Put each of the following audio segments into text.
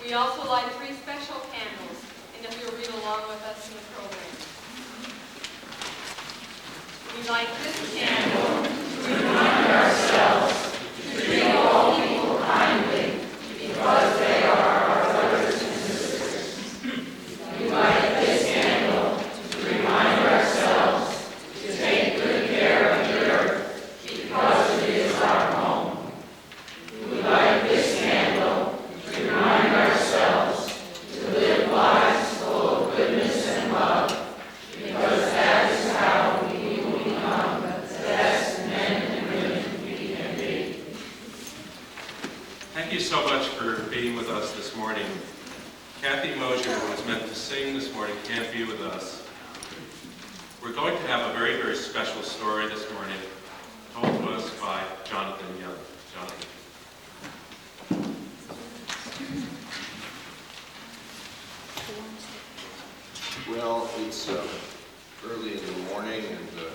We also light 3 special candles, and if you'll read along with us in the program. We light this candle to remind ourselves to treat all people kindly, because they are our brothers and sisters. We light this candle to remind ourselves to take good care of the earth, because it is our home. We light this candle to remind ourselves to live lives full of goodness and love, because that is how we will become the best men and women we can be. Thank you so much for being with us this morning. Kathy Mosier, who was meant to sing this morning, can't be with us. We're going to have a very, very special story this morning, told to us by Jonotan Young. Jonathan. Well, it's early in the morning and a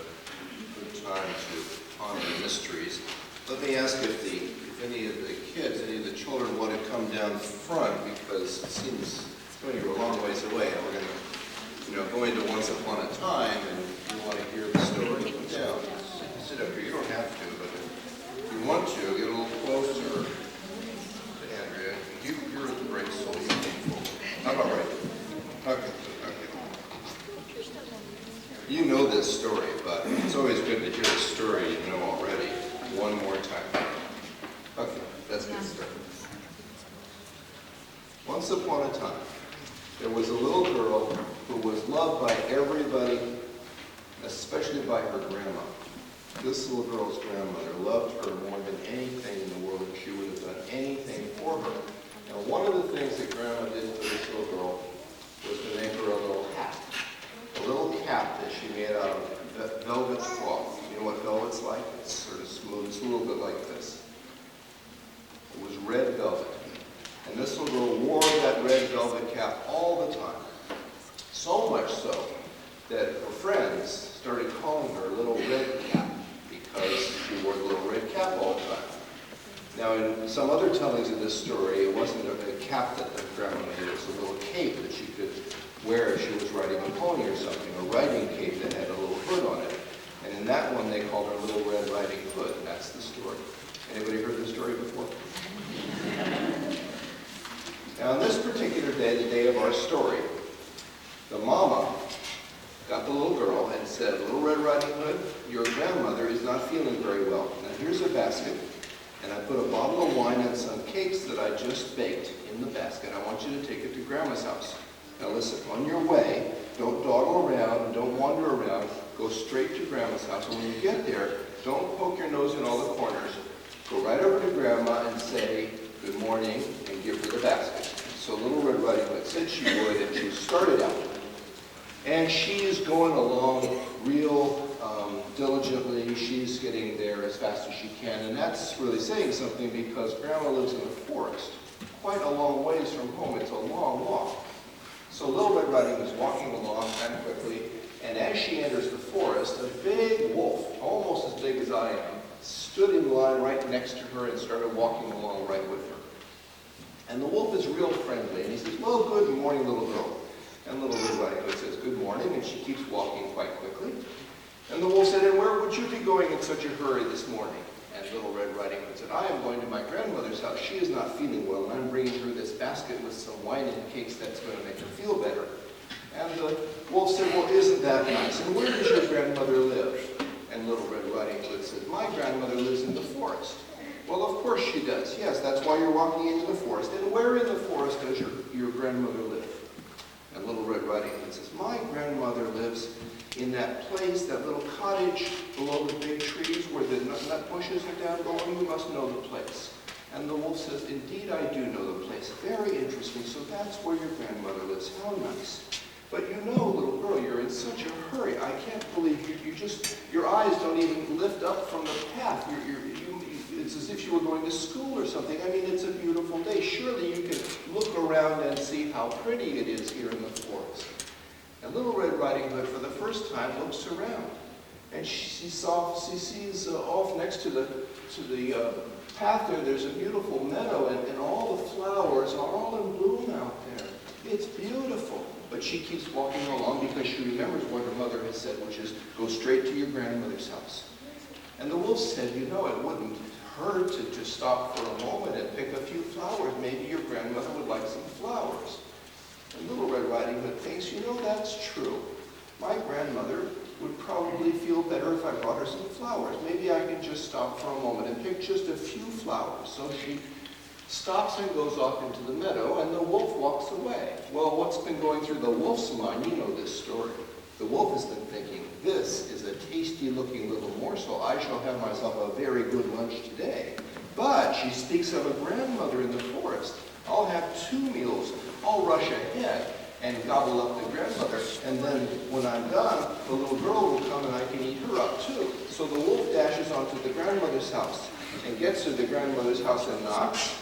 good time to ponder mysteries. Let me ask if any of the kids, any of the children want to come down front, because it seems you're a long ways away. And we're going to go into Once Upon a Time, and if you want to hear the story, come down. Sit up here. You don't have to, but if you want to, get a little closer to Andrea. You're the great soul. You're painful. How about right? Okay. You know this story, but it's always good to hear a story you know already one more time. Okay, let's get started. Once upon a time, there was a little girl who was loved by everybody, especially by her grandma. This little girl's grandmother loved her more than anything in the world. She would have done anything for her. Now, one of the things that grandma did for this little girl was to make her a little hat. A little cap that she made out of velvet cloth. You know what velvet's like? It's sort of smooth. It's a little bit like this. It was red velvet. And this little girl wore that red velvet cap all the time. So much so that her friends started calling her Little Red Cap, because she wore the little red cap all the time. Now, in some other tellings of this story, it wasn't a cap that the grandma made. It was a little cape that she could wear if she was riding a pony or something, a riding cape that had a little hood on it. And in that one, they called her Little Red Riding Hood. That's the story. Anybody heard this story before? Now, on this particular day, the day of our story, the mama got the little girl and said, Little Red Riding Hood, your grandmother is not feeling very well. Now, here's a basket, and I put a bottle of wine and some cakes that I just baked in the basket. I want you to take it to Grandma's house. Now listen, on your way, don't dawdle around and don't wander around. Go straight to Grandma's house. And when you get there, don't poke your nose in all the corners. Go right over to Grandma and say, good morning, and give her the basket. So Little Red Riding Hood said she would, and she started out. And she's going along real diligently. She's getting there as fast as she can. And that's really saying something, because Grandma lives in the forest, quite a long ways from home. It's a long walk. So Little Red Riding Hood is walking along kind of quickly, and as she enters the forest, a big wolf, almost as big as I am, stood in line right next to her and started walking along right with her. And the wolf is real friendly, and he says, well, good morning, little girl. And Little Red Riding Hood says, good morning, and she keeps walking quite quickly. And the wolf said, and where would you be going in such a hurry this morning? And Little Red Riding Hood said, I am going to my grandmother's house. She is not feeling well, and I'm bringing her this basket with some wine and cakes that's going to make her feel better. And that nice? And where does your grandmother live? And Little Red Riding Hood said, my grandmother lives in the forest. Well, of course she does. Yes, that's why you're walking into the forest. And where in the forest does your grandmother live? And Little Red Riding Hood says, my grandmother lives in that place, that little cottage below the big trees where the nut bushes are down below. You must know the place. And the wolf says, indeed I do know the place. Very interesting. So that's where your grandmother lives. How nice. But you know, little girl, you're in such a hurry. I can't believe your eyes don't even lift up from the path. It's as if you were going to school or something. I mean, it's a beautiful day. Surely you can look around and see how pretty it is here in the forest. And Little Red Riding Hood, for the first time, looks around. And she sees off next to the path there's a beautiful meadow, and all the flowers are all in bloom out there. It's beautiful. But she keeps walking along because she remembers what her mother has said, which is, go straight to your grandmother's house. And the wolf said, you know, it wouldn't hurt to just stop for a moment and pick a few flowers. Maybe your grandmother would like some flowers. And Little Red Riding Hood thinks, you know, that's true. My grandmother would probably feel better if I brought her some flowers. Maybe I can just stop for a moment and pick just a few flowers. So she stops and goes off into the meadow, and the wolf walks away. Well, what's been going through the wolf's mind, you know this story. The wolf has been thinking, this is a tasty-looking little morsel. I shall have myself a very good lunch today. But she speaks of a grandmother in the forest. I'll have 2 meals. I'll rush ahead and gobble up the grandmother. And then when I'm done, the little girl will come and I can eat her up too. So the wolf dashes onto the grandmother's house and gets to the grandmother's house and knocks.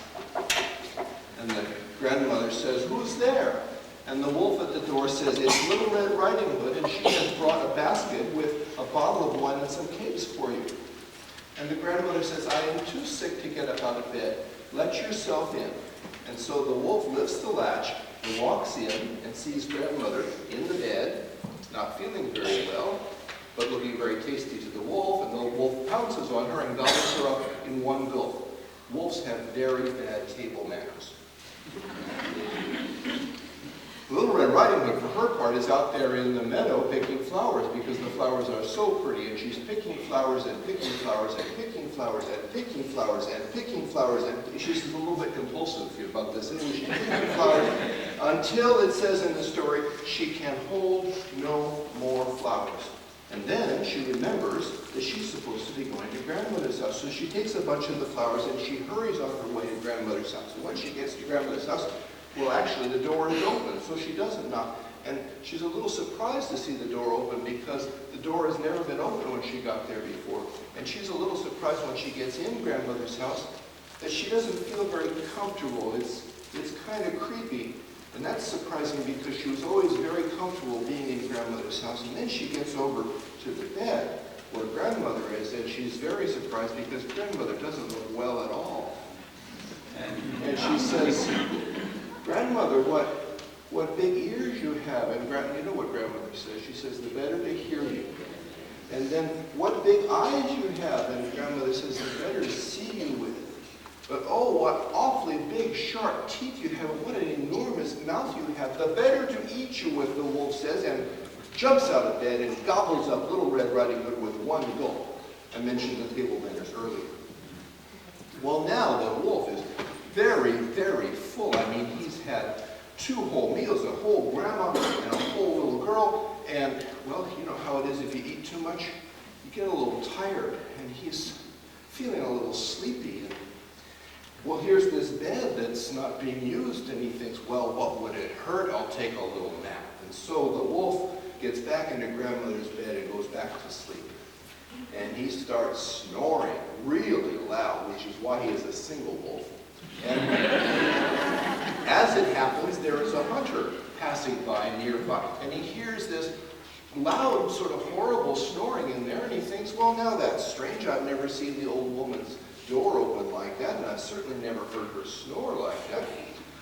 And the grandmother says, who's there? And the wolf at the door says, it's Little Red Riding Hood, and she has brought a basket with a bottle of wine and some cakes for you. And the grandmother says, I am too sick to get up out of bed. Let yourself in. And so the wolf lifts the latch and walks in and sees grandmother in the bed, not feeling very well, but looking very tasty to the wolf, and the wolf pounces on her and gobbles her up in one gulp. Wolves have very bad table manners. Little Red Riding Hood, for her part, is out there in the meadow picking flowers because the flowers are so pretty, and she's picking flowers and picking flowers and picking flowers and picking flowers and picking flowers, and she's a little bit compulsive about this. Anyway, she's picking flowers until it says in the story, she can hold no more flowers. And then she remembers that she's supposed to be going to grandmother's house. So she takes a bunch of the flowers and she hurries on her way to grandmother's house. And when she gets to grandmother's house, well, actually, the door is open, so she doesn't knock. And she's a little surprised to see the door open because the door has never been open when she got there before. And she's a little surprised when she gets in grandmother's house that she doesn't feel very comfortable. It's kind of creepy. And that's surprising because she was always very comfortable being in grandmother's house. And then she gets over to the bed where grandmother is, and she's very surprised because grandmother doesn't look well at all. And she says, grandmother, what big ears you have. And you know what grandmother says. She says, the better to hear you. And then, what big eyes you have. And grandmother says, the better to see you with. But oh, what awfully big, sharp teeth you have. What an enormous mouth you have. The better to eat you with, the wolf says, and jumps out of bed and gobbles up Little Red Riding Hood with one gulp. I mentioned the table manners earlier. Well, now the wolf is very, very full. I mean, he's had 2 whole meals, a whole grandma and a whole little girl. And, well, you know how it is if you eat too much. You get a little tired, and he's feeling a little sleepy. And, well, here's this bed that's not being used, and he thinks, well, what would it hurt? I'll take a little nap. And so the wolf gets back into grandmother's bed and goes back to sleep. And he starts snoring really loud, which is why he is a single wolf. And as it happens, there is a hunter passing by nearby, and he hears this loud, sort of horrible snoring in there, and he thinks, well, now that's strange. I've never seen the old woman's door open like that, and I've certainly never heard her snore like that.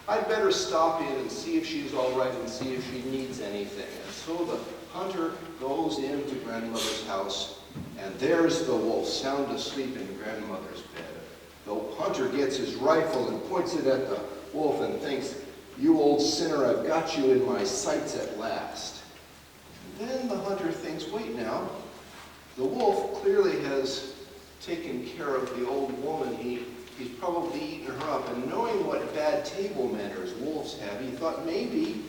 I'd better stop in and see if she's all right and see if she needs anything. And so the hunter goes into grandmother's house, and there's the wolf, sound asleep in grandmother's bed. The hunter gets his rifle and points it at the wolf and thinks, you old sinner, I've got you in my sights at last. And then the hunter thinks, wait now, the wolf clearly has taken care of the old woman. He's probably eaten her up. And knowing what bad table manners wolves have, he thought maybe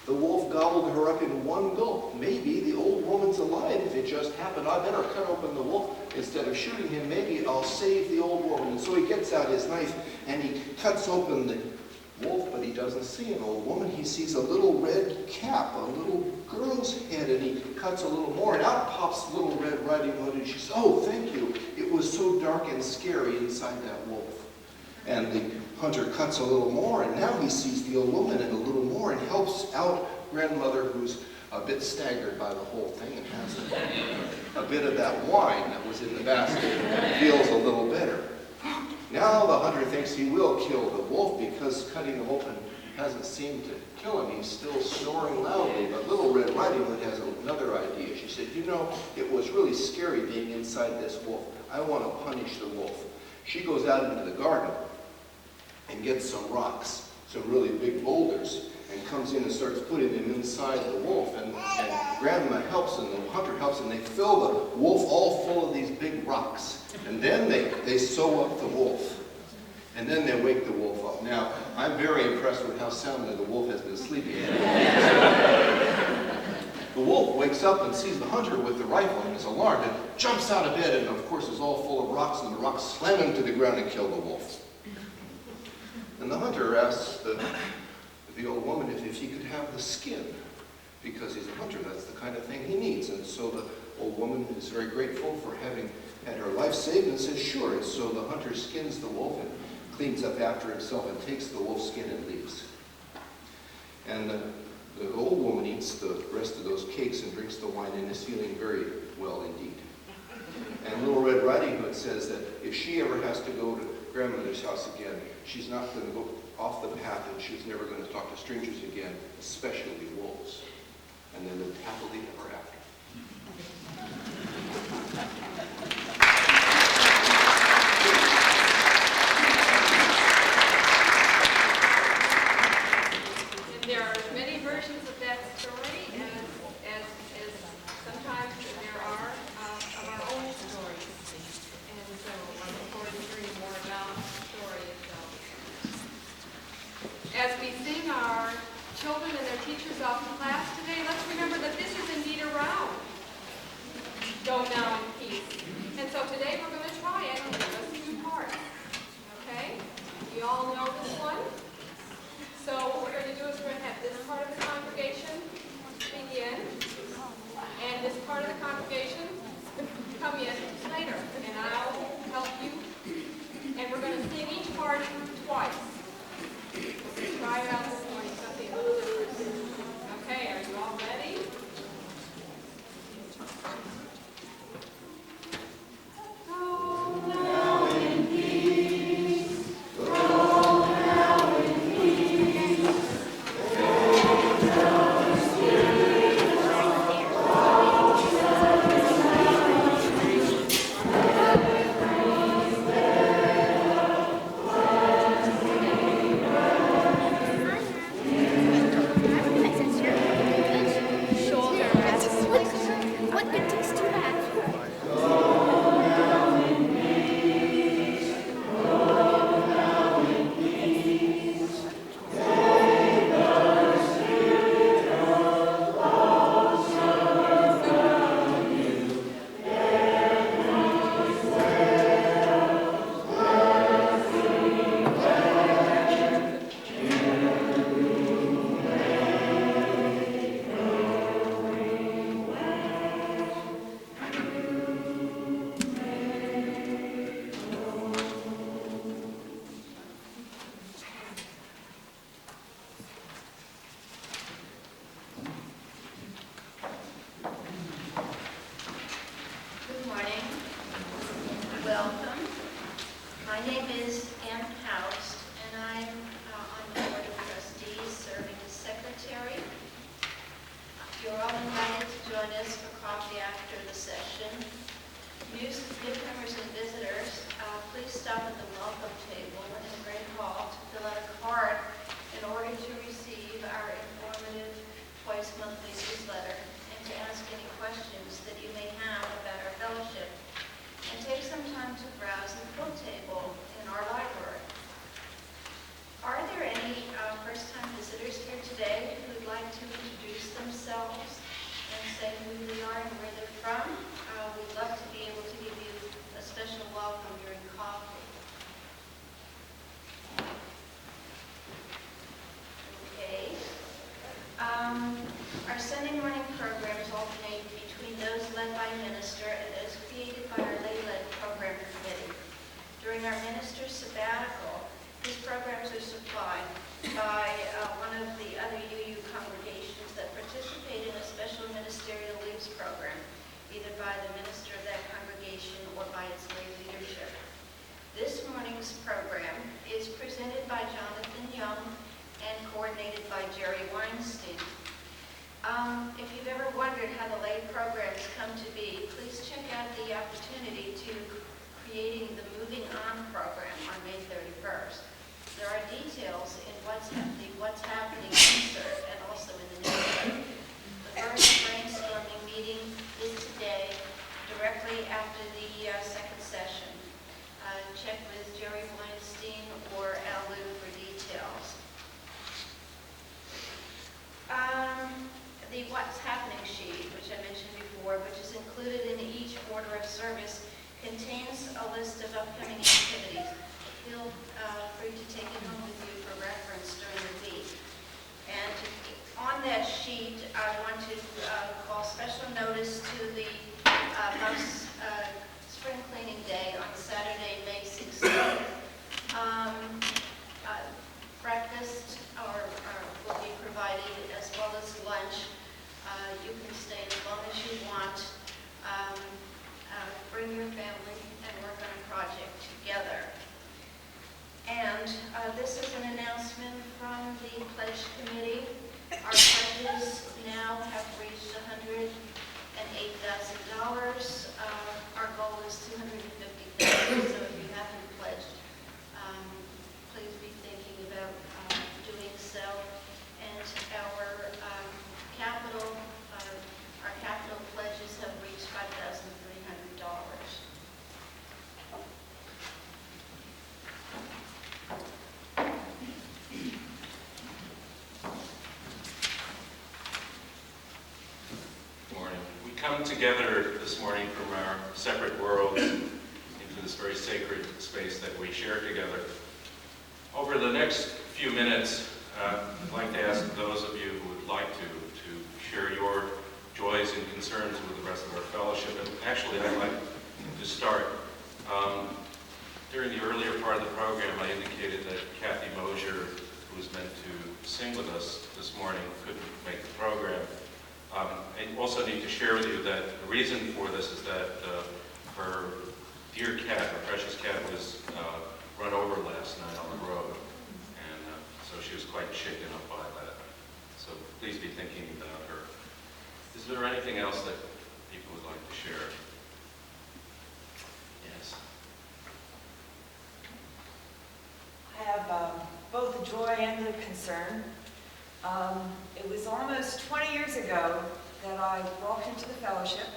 the wolf gobbled her up in one gulp. Maybe the old woman's alive. If it just happened, I better cut open the wolf. Instead of shooting him, maybe I'll save the old woman. And so he gets out his knife and he cuts open the wolf, but he doesn't see an old woman. He sees a little red cap, a little girl's head, and he cuts a little more, and out pops Little Red Riding Hood, and she says, oh, thank you. It was so dark and scary inside that wolf. And the hunter cuts a little more, and now he sees the old woman and a little more, and helps out grandmother, who's a bit staggered by the whole thing, and has a bit of that wine that was in the basket, and feels a little better. Now the hunter thinks he will kill the wolf because cutting him open hasn't seemed to kill him. He's still snoring loudly, but Little Red Riding Hood has another idea. She said, you know, it was really scary being inside this wolf. I want to punish the wolf. She goes out into the garden and gets some rocks, some really big boulders, and comes in and starts putting them inside the wolf. And Grandma helps, and the hunter helps, and they fill the wolf all full of these big rocks. And then they sew up the wolf. And then they wake the wolf up. Now, I'm very impressed with how soundly the wolf has been sleeping. The wolf wakes up and sees the hunter with the rifle and is alarmed and jumps out of bed and, of course, is all full of rocks, and the rocks slam him to the ground and kill the wolf. And the hunter asks the old woman if he could have the skin, because he's a hunter. That's the kind of thing he needs. And so the old woman is very grateful for having had her life saved and says, sure. And so the hunter skins the wolf and cleans up after himself and takes the wolf's skin and leaves. And the old woman eats the rest of those cakes and drinks the wine and is feeling very well indeed. And Little Red Riding Hood says that if she ever has to go to grandmother's house again, she's not going to go off the path, and she's never going to talk to strangers again, especially wolves. And they lived happily ever after. And there are many versions of that story, as sometimes there are of our own stories. And so I look forward to hearing more about the story itself. As we sing our children and their teachers off to class today, let's remember that this is indeed a round. Go now in peace. And so today we're going to try it in just two parts. Okay? You all know this one? So what we're going to do is we're going to have this part of the congregation begin, and this part of the congregation come in later. And I'll help you. And we're going to sing each part twice. Try it out this morning, something a little different. Okay, are you all ready? Go now in peace. Go now in peace. Go now in peace. What good taste do you have? Good morning. Welcome. My name is Ann House, and I'm on the Board of Trustees serving as secretary. You're all invited to join us for coffee after the session. Newcomers and visitors, please stop at the welcome table in the Great Hall to fill out a card in order to receive our informative twice-monthly newsletter and to ask any questions Our Sunday morning programs alternate between those led by minister and those created by our lay-led program committee. During our minister's sabbatical, these programs are supplied by one of the other UU congregations that participate in a special ministerial leaves program, either by the minister of that congregation or by its lay leadership. This morning's program is presented by Jonotan and coordinated by Jerry Weinstein. If you've ever wondered how the lay programs come to be, please check out the opportunity to creating the Moving On program on May 31st. There are details in what's happening insert and also in the newsletter. The first brainstorming meeting is today, directly after the second session. Check with Jerry Weinstein or Al Liu for details. The What's Happening sheet, which I mentioned before, which is included in each order of service, contains a list of upcoming activities. Feel free to take it home with you for reference during the week. And on that sheet, I want to call special notice to the spring cleaning day on Saturday, May 16th. Breakfast will be provided as well as lunch. You can stay as long as you want. Bring your family and work on a project together. And this is an announcement from the Pledge Committee. Our pledges now have reached $108,000. Our goal is $250,000. So if you haven't pledged, please be thinking about doing so. And our capital pledges have reached $5,300. Morning. We come together this morning from our separate worlds into this very sacred space that we share together. Over the next few minutes, I'd like to ask those of you who would like to share your joys and concerns with the rest of our fellowship. And actually, I'd like to start. During the earlier part of the program, I indicated that Kathy Mosier, who was meant to sing with us this morning, couldn't make the program. I also need to share with you that the reason for this is that her dear cat, her precious cat, was run over last night on the road. And so she was quite shaken up by that. So please be thinking about her. Is there anything else that people would like to share? Yes. I have both the joy and the concern. It was almost 20 years ago that I walked into the fellowship,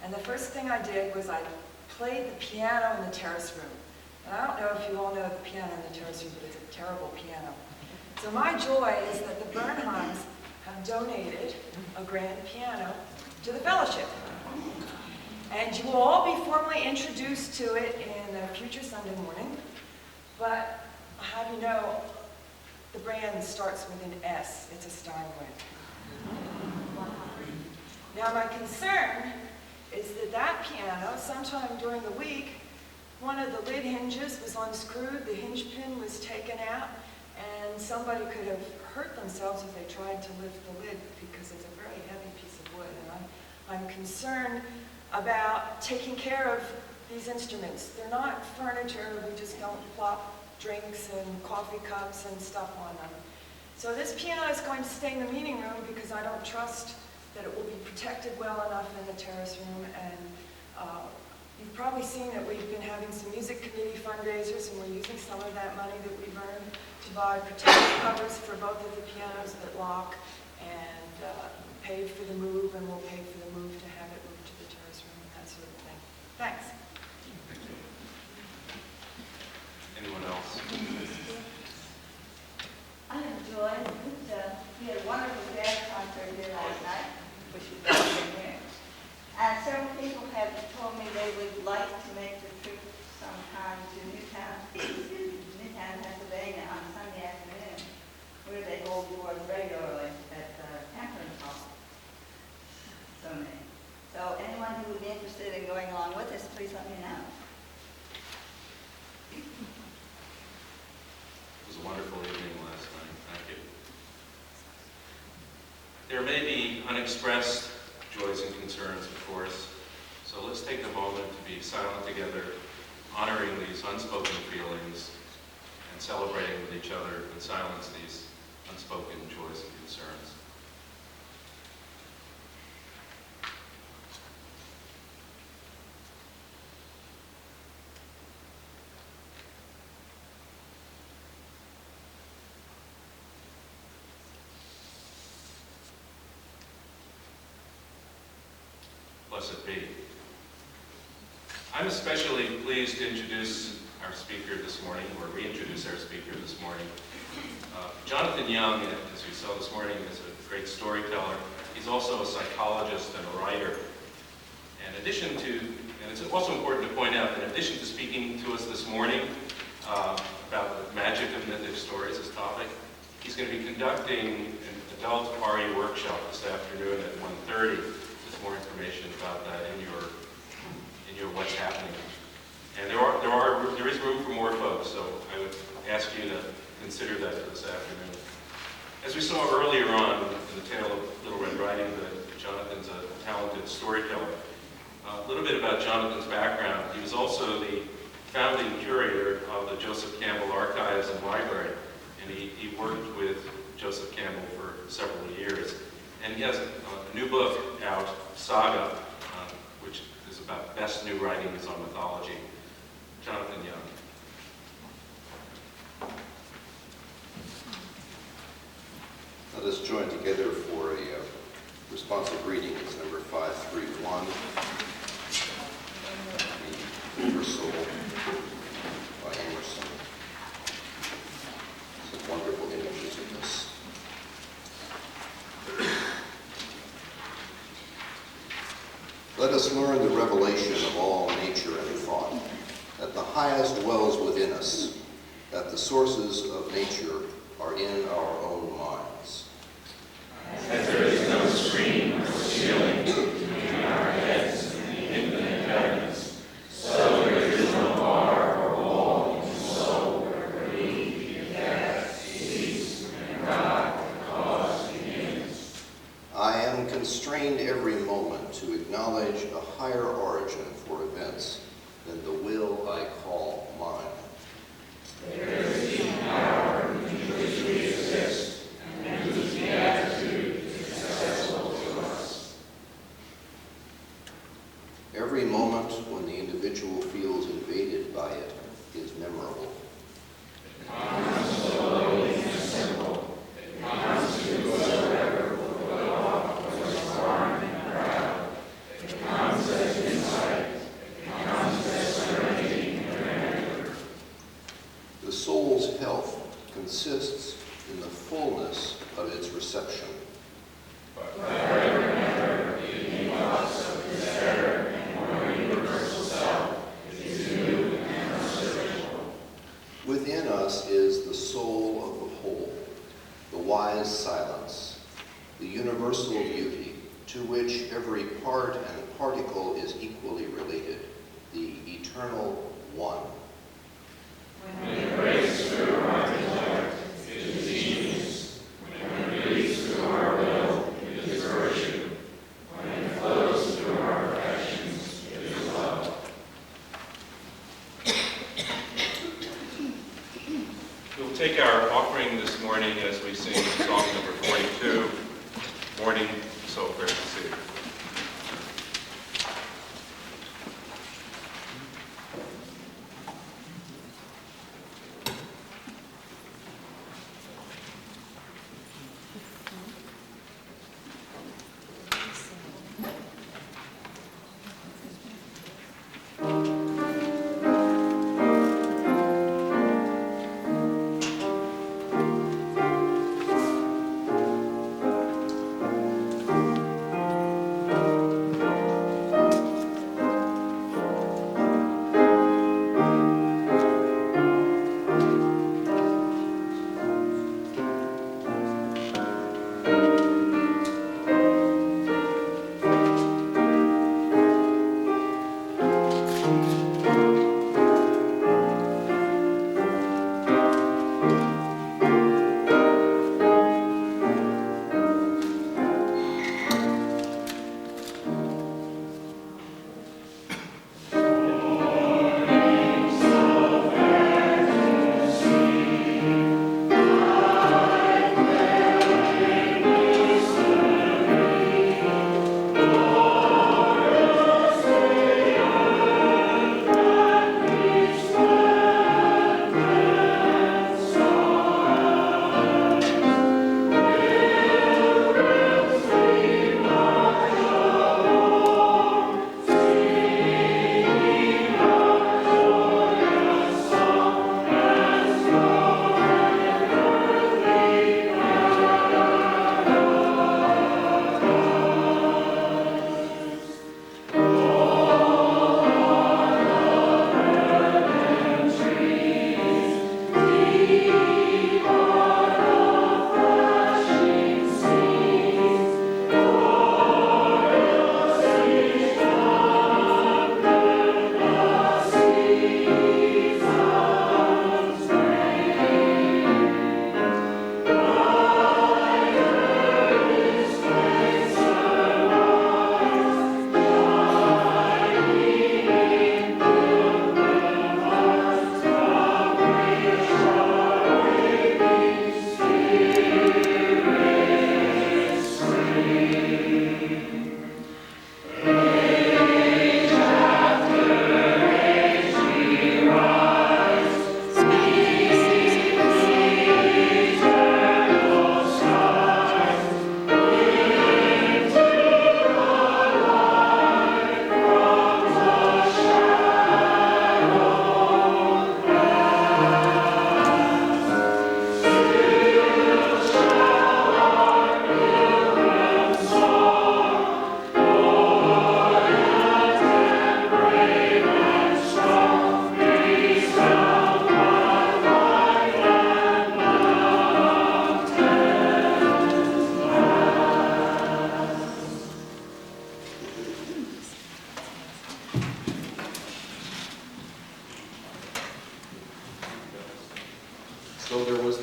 and the first thing I did was I played the piano in the terrace room. And I don't know if you all know the piano in the terrace room, but it's a terrible piano. So my joy is that the Bernheims have donated a grand piano to the fellowship. And you will all be formally introduced to it in a future Sunday morning. But I have you know, the brand starts with an S. It's a Steinway. Now my concern is that piano, sometime during the week, one of the lid hinges was unscrewed, the hinge pin was taken out, and somebody could have hurt themselves if they tried to lift the lid because it's a very heavy piece of wood. And I'm concerned about taking care of these instruments. They're not furniture. We just don't plop drinks and coffee cups and stuff on them. So this piano is going to stay in the meeting room because I don't trust that it will be protected well enough in the terrace room. And you've probably seen that we've been having some music committee fundraisers, and we're using some of that money that we've earned to buy protective covers for both of the pianos that lock, and paid for the move, and we'll pay for the move to have it moved to the terrace room and that sort of thing. Thanks. Anyone else? I enjoyed it. We had a wonderful jazz concert here last night, which was very here. And several people have told me they would like to make the trip sometime to Newtown, Pennsylvania on Sunday afternoon, where they hold tours regularly at the Temperance Hall. be interested in going along with us, please let me know. It was a wonderful evening last night. Thank you. There may be unexpressed joys and concerns, of course, so let's take a moment to be silent together, honoring these unspoken feelings and celebrating with each other in silence these unspoken joys and concerns. Blessed be. I'm especially pleased to introduce our speaker this morning, or reintroduce our speaker this morning. Jonotan Young, as we saw this morning, is a great storyteller. He's also a psychologist and a writer. And it's also important to point out that in addition to speaking to us this morning about the magic of mythic stories as topic, he's going to be conducting an adult RE workshop this afternoon at 1:30. There's more information about that in your what's happening. And there is room for more folks, so I would ask you to consider that for this afternoon. As we saw earlier on in the tale of Little Red Riding Hood, Jonotan's a talented storyteller. A little bit about Jonotan's background. He was also the founding curator of the Joseph Campbell Archives and Library, and he worked with Joseph Campbell for several years. And he has a new book out, Saga, which is about best new writings on mythology. Jonotan Young. Let us join together for a responsive reading. It's number 531, The Universalist by Emerson. Some wonderful images of this. Let us learn the revelation of all nature and thought, that the highest dwells within us, that the sources of nature are in our own minds. As there is no screen or ceiling between our heads and the infinite heavens, so there is no bar or wall in the soul where being begat, cease, and God the cause begins. I am constrained every moment to acknowledge a higher origin for events than the will I call mine. There is the power in which we exist, and whose beatitude is accessible to us. Every moment when the individual feels invaded by it is memorable. It comes so lowly and simple. It comes to whosoever will put off what is foreign and proud. It comes as insight. It comes as serenity and grandeur. The soul's health consists in the fullness of its reception. But ever remember, the unique thoughts of his better and more universal self is new and unsearchable. Within us is the soul of the whole, the wise silence, the universal beauty to which every part and particle is equally related, the eternal one. When it breaks through our intellect, it is genius. When it breathes through our will, it is virtue. When it flows through our affections, it is love. We'll take our offering this morning as we sing song number 42, Morning, So Great to See.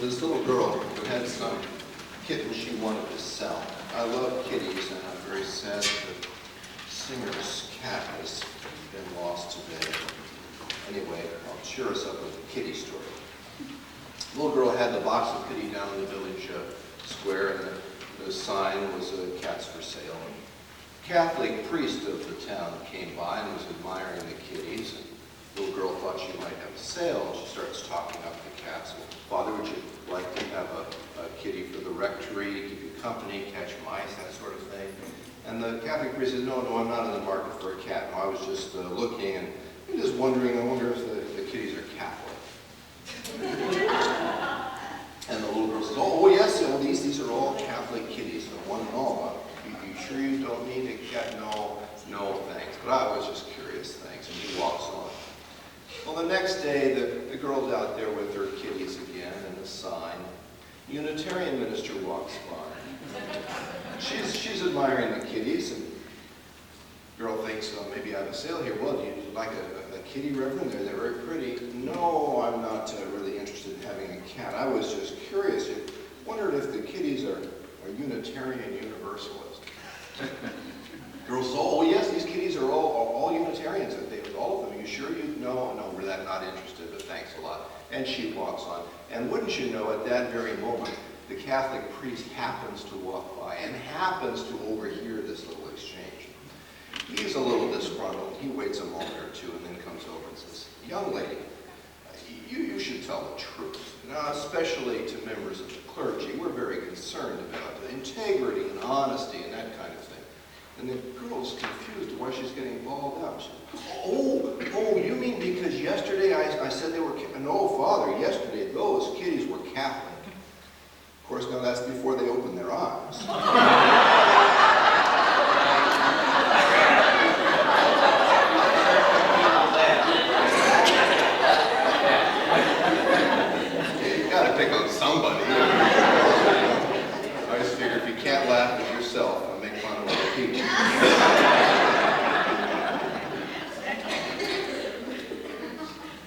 this little girl who had some kittens she wanted to sell. I love kitties, and I'm very sad that Singer's cat has been lost today. Anyway, I'll cheer us up with a kitty story. The little girl had the box of kitty down in the village square, and the sign was cats for sale. A Catholic priest of the town came by and was admiring the kitties. And the little girl thought she might have a sale, and she starts talking up the cats. Well, Father, would you like to have a kitty for the rectory, keep you company, catch mice, that sort of thing? And the Catholic priest says, no, I'm not in the market for a cat. No, I was just looking and just wondering, I wonder if the kitties are Catholic. And the little girl says, oh yes, well, these are all Catholic kitties, one and all. You sure you don't need a cat? No, thanks. But I was just curious, thanks. And he walks on. Well, the next day, the girl's out there with her kitties again, and the sign. Unitarian minister walks by. She's admiring the kitties, and the girl thinks, maybe I have a sale here. Well, do you like a kitty, Reverend? They're very pretty. No, I'm not really interested in having a cat. I was just curious. I wondered if the kitties are Unitarian Universalist. Girl says, oh yes, these kitties are all Unitarians. All of them. Are you sure you? No, we're not interested, but thanks a lot. And she walks on. And wouldn't you know, at that very moment, the Catholic priest happens to walk by and happens to overhear this little exchange. He's a little disgruntled. He waits a moment or two and then comes over and says, young lady, you should tell the truth, especially to members of the clergy. We're very concerned about integrity and honesty and that kind of thing. And the girl's confused why she's getting bawled out. She says, oh, you mean because yesterday I said they were, no, Father, yesterday those kitties were Catholic. Of course, now that's before they open their eyes. You gotta pick on somebody. I just figure if you can't laugh at yourself, I'll make fun of other people.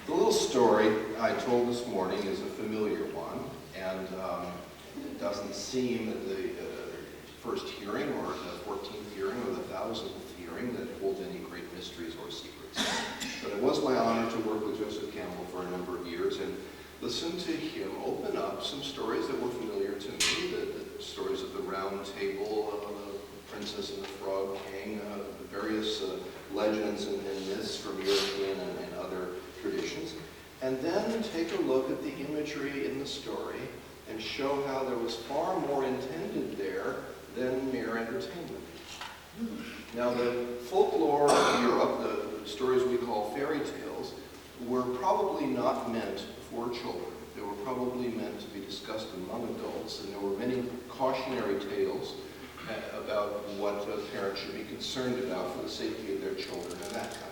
The little story I told this morning is a familiar one, and it doesn't seem that the first hearing or the 14th hearing or the 1000th hearing that holds any great mysteries or secrets. But it was my honor to work with Joseph Campbell for a number of years and listen to him open up some stories that were familiar to me, the stories of the Round Table, the Princess and the Frog King, the various legends and myths from European and other traditions, and then take a look at the imagery in the story and show how there was far more intended there than mere entertainment. Now, the folklore of Europe, the stories we call fairy tales, were probably not meant for children. They were probably meant to be discussed among adults, and there were many cautionary tales about what parents should be concerned about for the safety of their children and that kind of thing.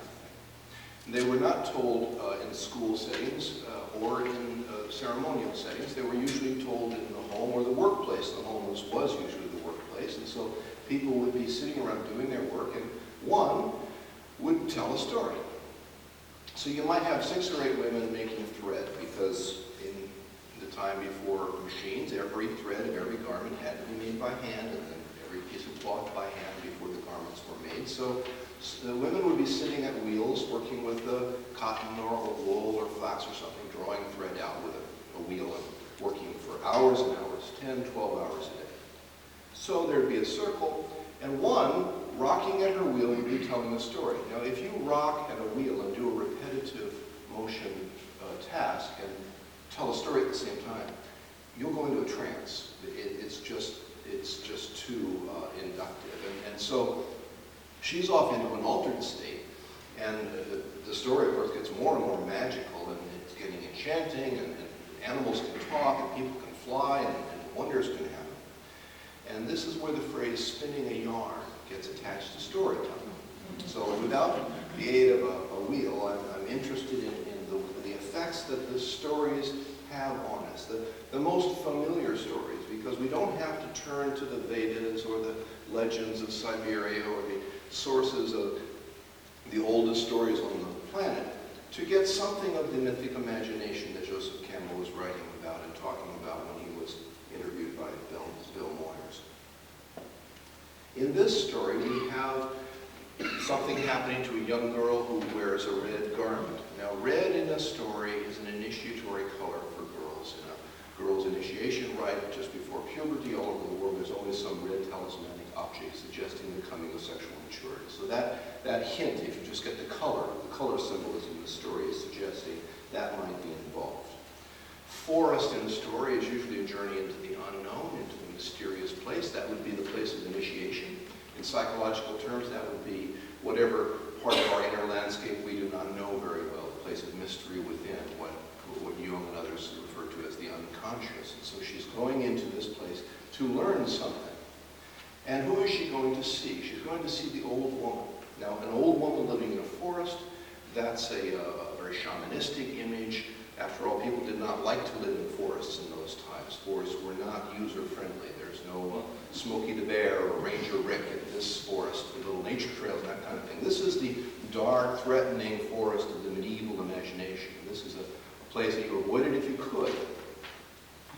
They were not told in school settings or in ceremonial settings. They were usually told in the home or the workplace. The home was usually the workplace, and so people would be sitting around doing their work, and one would tell a story. So you might have 6 or 8 women making thread, because in the time before machines, every thread of every garment had to be made by hand, and then every piece of cloth by hand before the garments were made. So the women would be sitting at wheels, working with cotton or wool or flax or something, drawing thread out with a wheel and working for hours and hours, 10, 12 hours a day. So there'd be a circle, and one rocking at her wheel would be telling a story. Now, if you rock at a wheel and do a repetitive motion task and tell a story at the same time, you'll go into a trance. It's just too inductive. And so she's off into an altered state, and the story, of course, gets more and more magical, and it's getting enchanting, and animals can talk, and people can fly, and wonders can happen. And this is where the phrase spinning a yarn gets attached to storytelling. So without the aid of a wheel, I'm interested in the effects that the stories have on us, the most familiar stories, because we don't have to turn to the Vedas or the legends of Siberia or the sources of the oldest stories on the planet to get something of the mythic imagination that Joseph Campbell was writing about. about and talking about when he was interviewed by Bill Moyers. In this story, we have something happening to a young girl who wears a red garment. Now, red in a story is an initiatory color for girls. In a girl's initiation rite just before puberty all over the world, there's always some red talismanic object suggesting the coming of sexual maturity. So that hint, if you just get the color symbolism in the story is suggesting that might be involved. Forest in a story is usually a journey into the unknown, into the mysterious place. That would be the place of initiation. In psychological terms, that would be whatever part of our inner landscape we do not know very well, the place of mystery within, what Jung and others refer to as the unconscious. And so she's going into this place to learn something. And who is she going to see? She's going to see the old woman. Now, an old woman living in a forest, that's a very shamanistic image. After all, people did not like to live in forests in those times. Forests were not user-friendly. There's no Smokey the Bear or Ranger Rick in this forest, the little nature trails and that kind of thing. This is the dark, threatening forest of the medieval imagination. This is a place that you avoided if you could.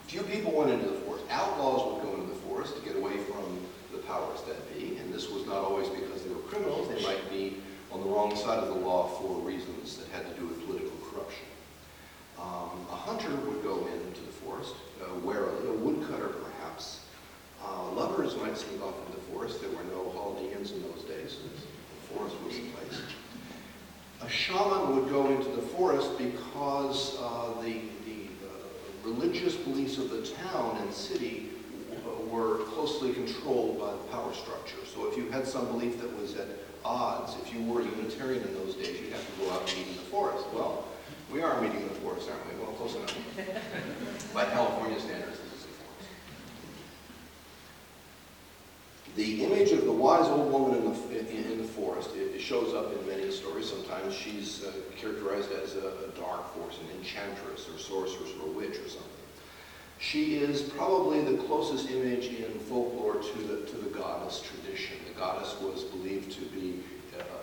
Few people went into the forest. Outlaws would go into the forest to get away from the powers that be, and this was not always because they were criminals. They might be on the wrong side of the law for reasons that had to do with political corruption. A hunter would go into the forest warily, a woodcutter perhaps. Lovers might sneak off into the forest. There were no holiday inns in those days. The forest was the place. A shaman would go into the forest because the religious beliefs of the town and city were closely controlled by the power structure. So if you had some belief that was at odds, if you were a Unitarian in those days, you'd have to go out and meet in the forest. Well, we are meeting in the forest, aren't we? Well, close enough. By California standards, this is a forest. The image of the wise old woman in the forest, it shows up in many stories. Sometimes she's characterized as a dark force, an enchantress or sorceress or a witch or something. She is probably the closest image in folklore to the goddess tradition. The goddess was believed to be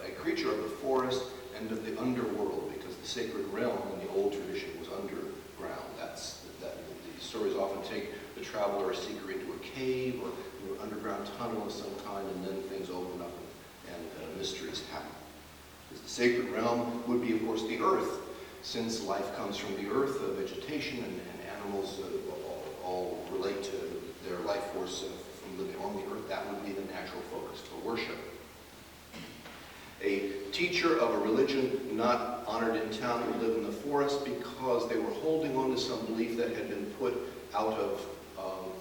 a creature of the forest and of the underworld, because the sacred realm in the old tradition was underground. The stories often take the traveler or seeker into a cave or an underground tunnel of some kind, and then things open up and mysteries happen. Because the sacred realm would be, of course, the earth, since life comes from the earth, vegetation and animals all relate to their life force from living on the earth. That would be the natural focus for worship. A teacher of a religion not honored in town would live in the forest because they were holding on to some belief that had been put out of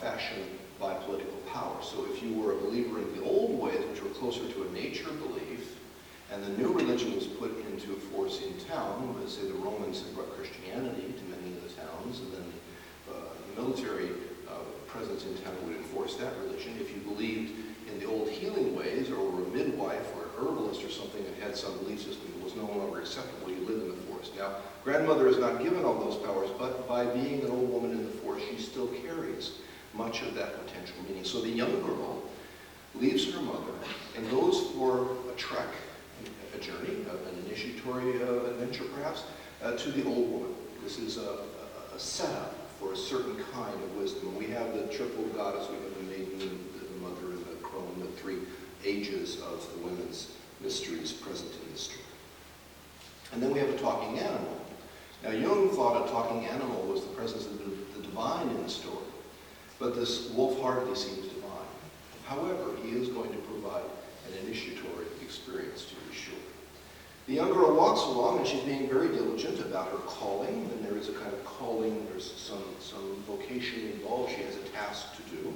fashion by political power. So if you were a believer in the old ways, which were closer to a nature belief, and the new religion was put into force in town, let's say the Romans had brought Christianity to many of the towns, and then the military presence in town would enforce that religion. If you believed in the old healing ways, or were a midwife or an herbalist or something that had some belief system that was no longer acceptable, you lived in the forest. Now, grandmother is not given all those powers, but by being an old woman in the forest, she still carries much of that potential meaning. So the young girl leaves her mother and goes for a trek, a journey, an initiatory adventure perhaps, to the old woman. This is a setup for a certain kind of wisdom. We have the triple goddess, we have the maiden, the mother, and the crone, the three ages of the women's mysteries present in the story. And then we have a talking animal. Now, Jung thought a talking animal was the presence of the divine in the story, but this wolf hardly seems divine. However, he is going to provide an initiatory experience, to be sure. The young girl walks along, and she's being very diligent about her calling. And there is a kind of calling, there's some vocation involved. She has a task to do.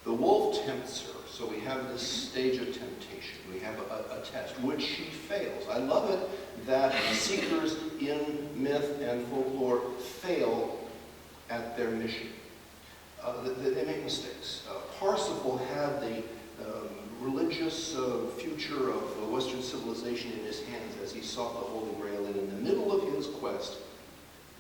The wolf tempts her, so we have this stage of temptation. We have a test, which she fails. I love it that seekers in myth and folklore fail at their mission. They make mistakes. Parsifal had the religious future of Western civilization in his hands as he sought the Holy Grail, and in the middle of his quest,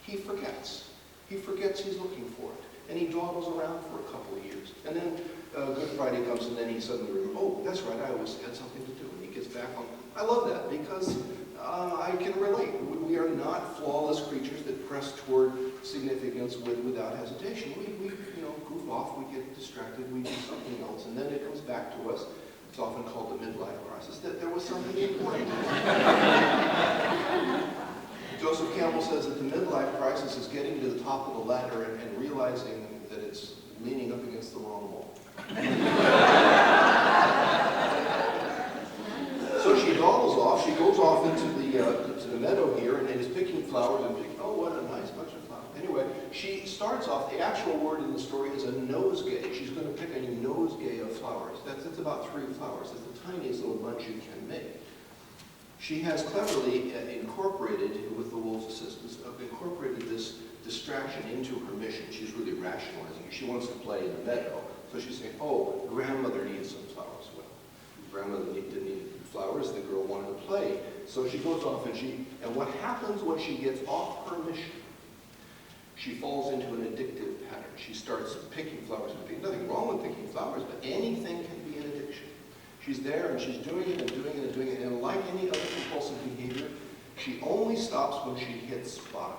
he forgets. He forgets he's looking for it, and he dawdles around for a couple of years. And then Good Friday comes, and then he suddenly remembers, oh, that's right, I always had something to do, and he gets back on. I love that, because I can relate. We are not flawless creatures that press toward significance without hesitation. We goof off, we get distracted, we do something else, and then it comes back to us. It's often called the midlife crisis, that there was something important. Joseph Campbell says that the midlife crisis is getting to the top of the ladder and realizing that it's leaning up against the wrong wall. So she dawdles off. She goes off into the meadow here and is picking flowers and thinking, oh, what a nice bunch of flowers. Anyway, she starts off, the actual word in the story is a nosegay. She's going to pick a nosegay of flowers. That's about 3 flowers. It's the tiniest little bunch you can make. She has cleverly incorporated, with the wolf's assistance, incorporated this distraction into her mission. She's really rationalizing it. She wants to play in the meadow. So she's saying, oh, grandmother needs some flowers. Well, grandmother didn't need flowers. The girl wanted to play. So she goes off and what happens when she gets off her mission? She falls into an addictive pattern. She starts picking flowers. There's nothing wrong with picking flowers, but anything can be an addiction. She's there and she's doing it and doing it and doing it. And like any other compulsive behavior, she only stops when she hits bottom.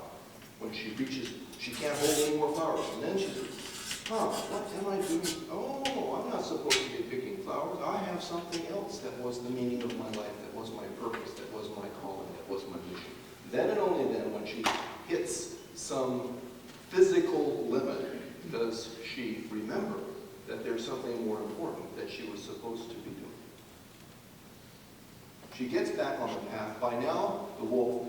When she reaches, she can't hold any more flowers. And then she says, what am I doing? Oh, I'm not supposed to be picking flowers. I have something else that was the meaning of my life, that was my purpose, that was my calling, that was my mission. Then and only then, when she hits some physical limit, does she remember that there's something more important that she was supposed to be doing. She gets back on the path. By now, the wolf,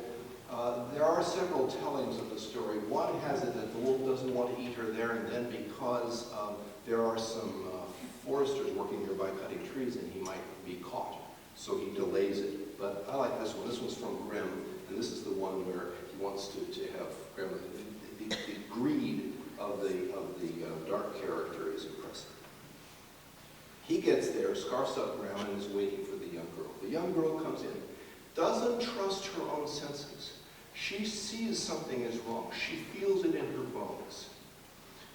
there are several tellings of the story. One has it that the wolf doesn't want to eat her there and then because there are some foresters working nearby cutting trees and he might be caught. So he delays it. But I like this one. This one's from Grimm, and this is the one where he wants to have Grimm. The greed of the dark character is impressive. He gets there, scarfs up Graham, and is waiting for the young girl. The young girl comes in, doesn't trust her own senses. She sees something is wrong. She feels it in her bones.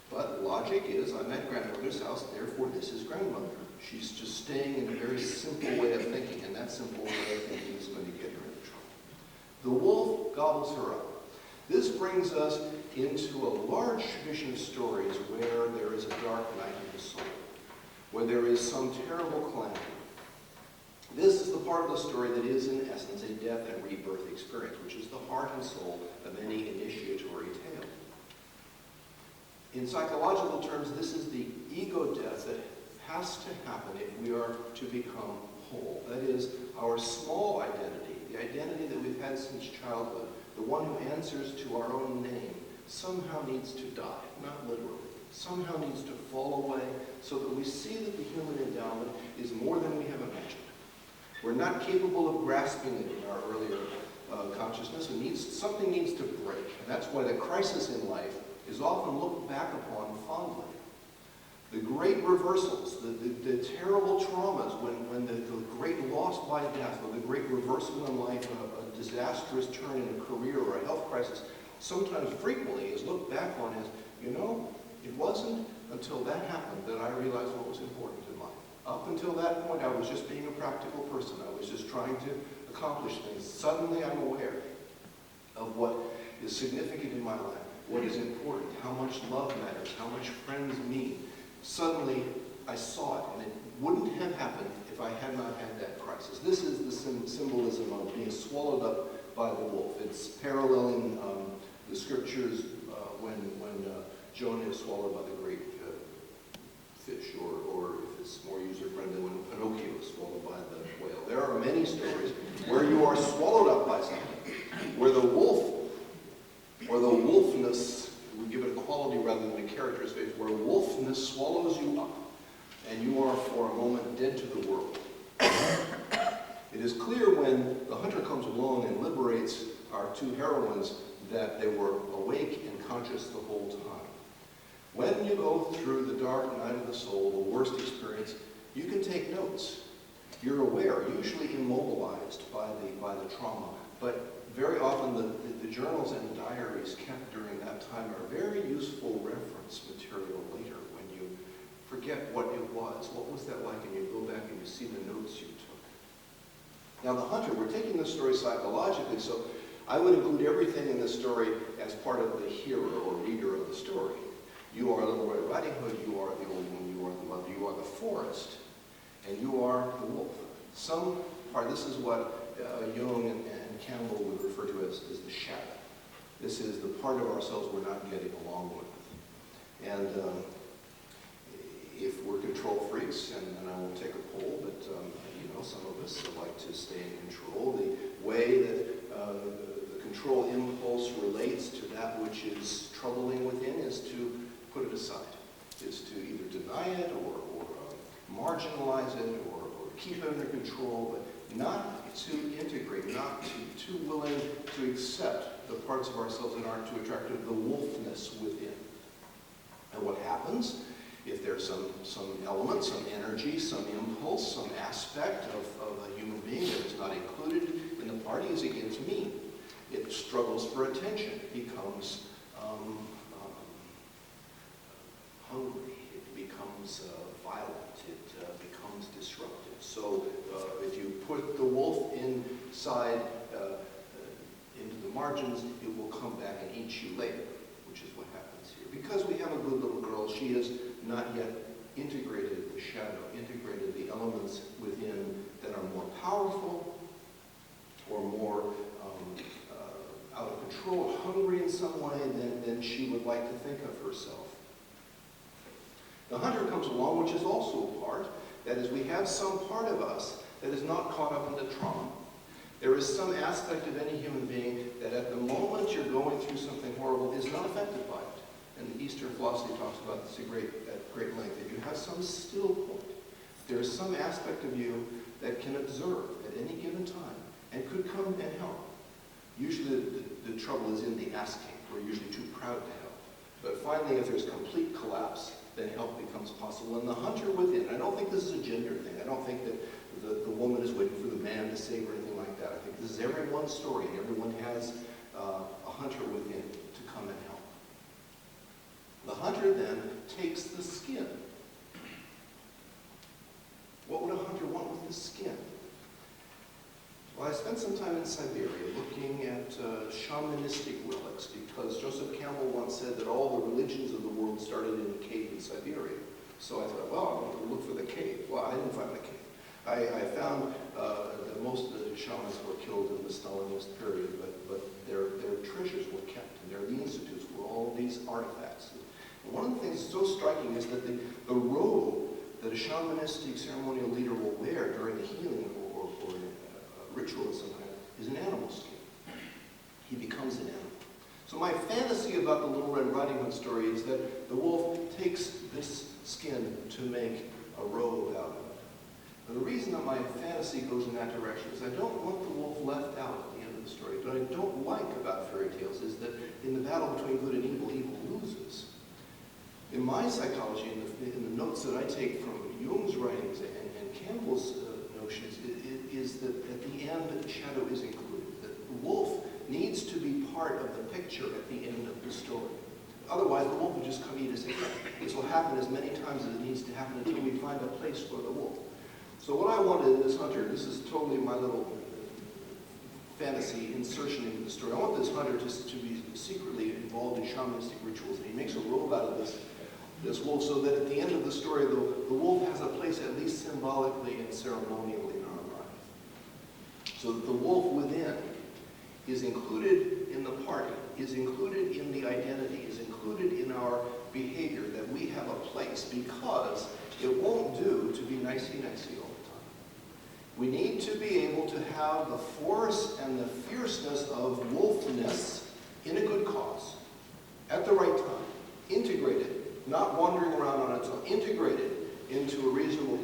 But logic is, I'm at grandmother's house, therefore this is grandmother. She's just staying in a very simple way of thinking, and that simple way of thinking is going to get her into trouble. The wolf gobbles her up. This brings us into a large tradition of stories where there is a dark night of the soul, where there is some terrible calamity. This is the part of the story that is, in essence, a death and rebirth experience, which is the heart and soul of any initiatory tale. In psychological terms, this is the ego death that has to happen if we are to become whole. That is, our small identity, the identity that we've had since childhood, the one who answers to our own name, somehow needs to die, not literally. Somehow needs to fall away so that we see that the human endowment is more than we have imagined. We're not capable of grasping it in our earlier consciousness. Something needs to break. And that's why the crisis in life is often looked back upon fondly. The great reversals, the terrible traumas, when the great loss by death, or the great reversal in life, a disastrous turn in a career or a health crisis, sometimes frequently is looked back on as, it wasn't until that happened that I realized what was important in life. Up until that point, I was just being a practical person. I was just trying to accomplish things. Suddenly, I'm aware of what is significant in my life, what is important, how much love matters, how much friends mean. Suddenly, I saw it, and it wouldn't have happened if I had not had that crisis. This is the symbolism of being swallowed up by the wolf. It's paralleling the scriptures when Jonah is swallowed by the great fish, or if it's more user-friendly, when Pinocchio is swallowed by the whale. There are many stories where you are swallowed up by something, where the wolf, or the wolfness, we give it a quality rather than a character space, where wolfness swallows you up, and you are for a moment dead to the world. It is clear when the hunter comes along and liberates our two heroines that they were awake and conscious the whole time. When you go through the dark night of the soul, the worst experience, you can take notes. You're aware, usually immobilized by the trauma, but very often the journals and the diaries kept during that time are very useful reference material later when you forget what it was. What was that like? And you go back and you see the notes you took. Now the hunter, we're taking this story psychologically, so I would include everything in this story as part of the hearer or reader of the story. You are Little Red Riding Hood, you are the old woman, you are the mother, you are the forest, and you are the wolf. Some part, this is what Jung and Campbell would refer to as the shadow. This is the part of ourselves we're not getting along with. And if we're control freaks, and I won't take a poll, but some of us like to stay in control. The way that the control impulse relates to that which is troubling within is to put it aside, is to either deny it or marginalize it or keep it under control, but not to integrate, not too willing to accept the parts of ourselves that aren't too attractive, the wolfness within. And what happens if there's some element, some energy, some impulse, some aspect of a human being that is not included in the party is it gets mean. It struggles for attention. It becomes hungry. It becomes violent. It becomes disruptive. So if you put the wolf inside into the margins, it will come back and eat you later, which is what happens here. Because we have a good little girl, she is not yet integrated the shadow, integrated the elements within that are more powerful or more out of control, hungry in some way than she would like to think of herself. The hunter comes along, which is also a part. That is, we have some part of us that is not caught up in the trauma. There is some aspect of any human being that at the moment you're going through something horrible is not affected by it. And the Eastern philosophy talks about this at great length, that you have some still point. There is some aspect of you that can observe at any given time and could come and help. Usually the trouble is in the asking. We're usually too proud to help. But finally, if there's complete collapse, then help becomes possible. And the hunter within, I don't think this is a gender thing. I don't think that the woman is waiting for the man to save her or anything like that. I think this is everyone's story, and everyone has a hunter within to come and help. The hunter then takes the skin. What would a hunter want with the skin? Well, I spent some time in Siberia looking at shamanistic relics because Joseph Campbell once said that all the religions of the world started in a cave in Siberia. So I thought, well, I'm going to look for the cave. Well, I didn't find the cave. I found that most of the shamans were killed in the Stalinist period, but their treasures were kept, and their institutes were all these artifacts. And one of the things that's so striking is that the robe that a shamanistic ceremonial leader will wear during the healing or ritual of some kind is an animal skin. He becomes an animal. So my fantasy about the Little Red Riding Hood story is that the wolf takes this skin to make a robe out of it. And the reason that my fantasy goes in that direction is I don't want the wolf left out at the end of the story. What I don't like about fairy tales is that in the battle between good and evil, evil loses. In my psychology, in the notes that I take from Jung's writings and Campbell's notions, is that at the end, the shadow is included. That the wolf needs to be part of the picture at the end of the story. Otherwise, the wolf will just come eat us again. This will happen as many times as it needs to happen until we find a place for the wolf. So what I wanted in this hunter, this is totally my little fantasy insertion into the story. I want this hunter to be secretly involved in shamanistic rituals, and he makes a robe out of this wolf so that at the end of the story, the wolf has a place at least symbolically and ceremonially in our life. So that the wolf within is included in the party, is included in the identity, is included in our behavior, that we have a place, because it won't do to be nicey-nicey all the time. We need to be able to have the force and the fierceness of wolfness in a good cause, at the right time, integrated, not wandering around on its own, integrated into a reasonable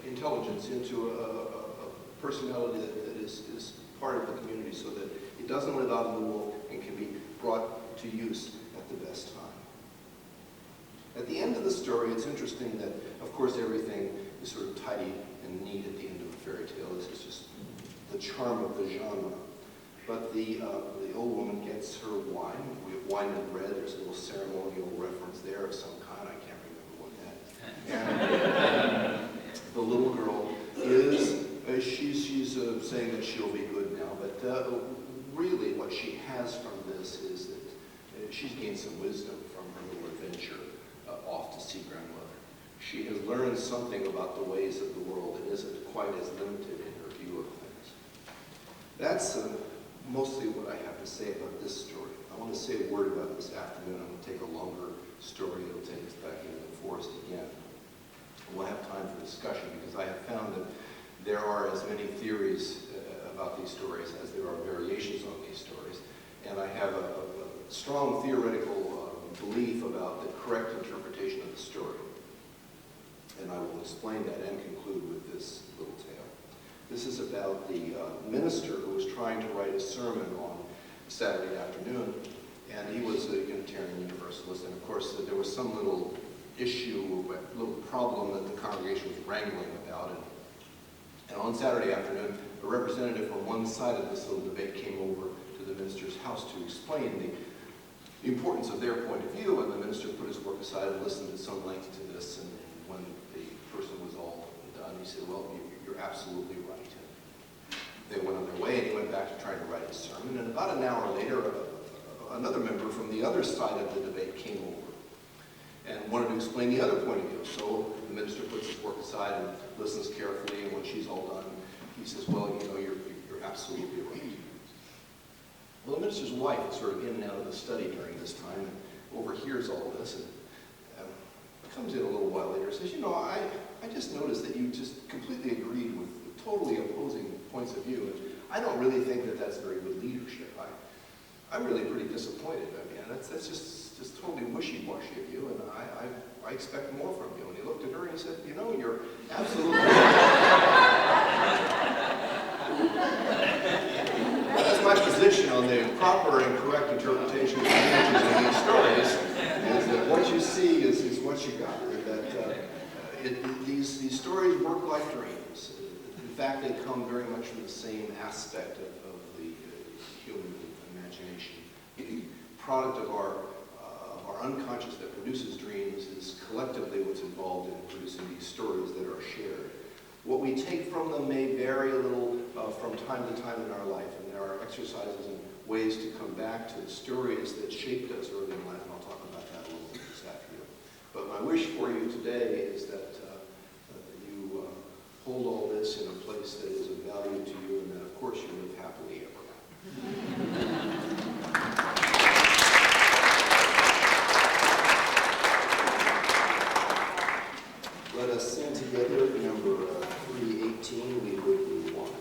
intelligence, into a personality that is part of the community, so that it doesn't live out in the wolf and can be brought to use at the best time. At the end of the story, it's interesting that, of course, everything is sort of tidy and neat at the end of a fairy tale. This is just the charm of the genre. But the old woman gets her wine. We have wine and bread. There's a little ceremonial reference there of some kind. I can't remember what that is. And the little girl is, she's she's saying that she'll be good now, but really what she has from this is that she's gained some wisdom from her little adventure off to see grandmother. She has learned something about the ways of the world and isn't quite as limited in her view of things. That's mostly what I have to say about this story. I want to say a word about this afternoon. I'm going to take a longer story. It'll take us back into the forest again. We'll have time for discussion because I have found that there are as many theories about these stories as there are variations on these stories. And I have a strong theoretical belief about the correct interpretation of the story. And I will explain that and conclude with this little tale. This is about the minister who was trying to write a sermon on Saturday afternoon, and he was a Unitarian Universalist, and of course there was some little issue, a little problem that the congregation was wrangling about, and on Saturday afternoon, a representative from one side of this little debate came over to the minister's house to explain the importance of their point of view, and the minister put his work aside and listened at some length to this, and when the person was all done, he said, well, you're absolutely right. They went on their way, and he went back to trying to write his sermon, and about an hour later, another member from the other side of the debate came over and wanted to explain the other point of view. So the minister puts his work aside and listens carefully, and when she's all done, he says, well, you're absolutely right. Well, the minister's wife is sort of in and out of the study during this time and overhears all this, and comes in a little while later and says, I just noticed that you just completely agreed with totally opposing points of view, and I don't really think that that's very good leadership. I'm really pretty disappointed. I mean, that's just totally wishy-washy of you, and I expect more from you. And he looked at her and he said, you're absolutely That's my position on the proper and correct interpretation of the images in these stories, is that what you see is what you got. That these stories work like dreams. In fact, they come very much from the same aspect of the human imagination. The product of our unconscious that produces dreams is collectively what's involved in producing these stories that are shared. What we take from them may vary a little from time to time in our life, and there are exercises and ways to come back to the stories that shaped us early in life, and I'll talk about that a little bit this afternoon. But my wish for you today is that you hold all this in a place that is of value to you, and that, of course, you live happily ever after. Let us sing together number 318, We Would Be One.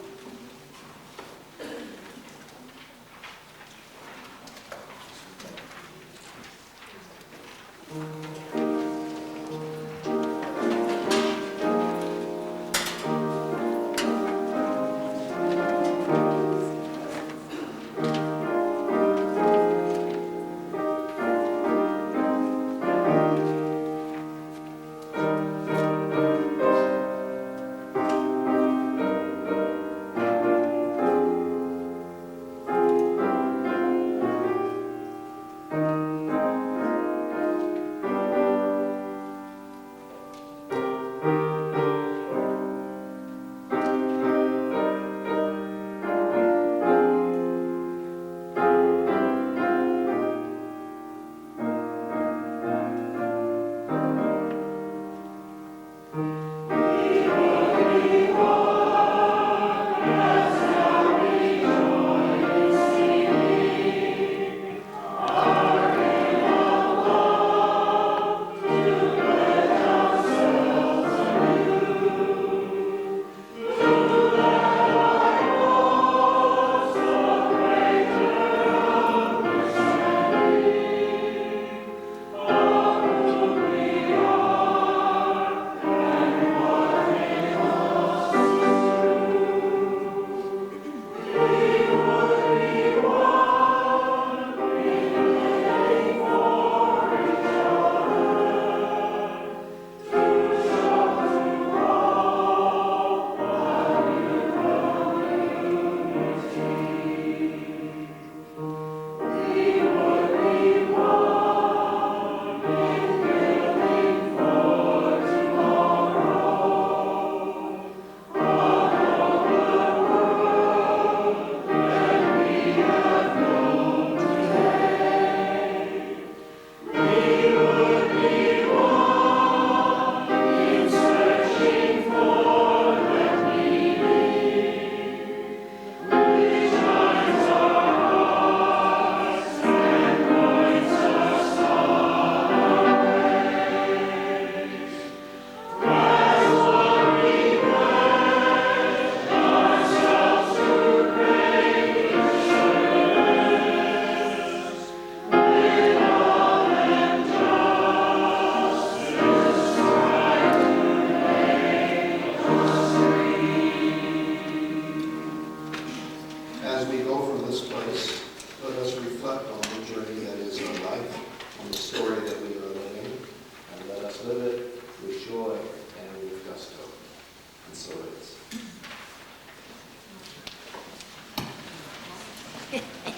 Thank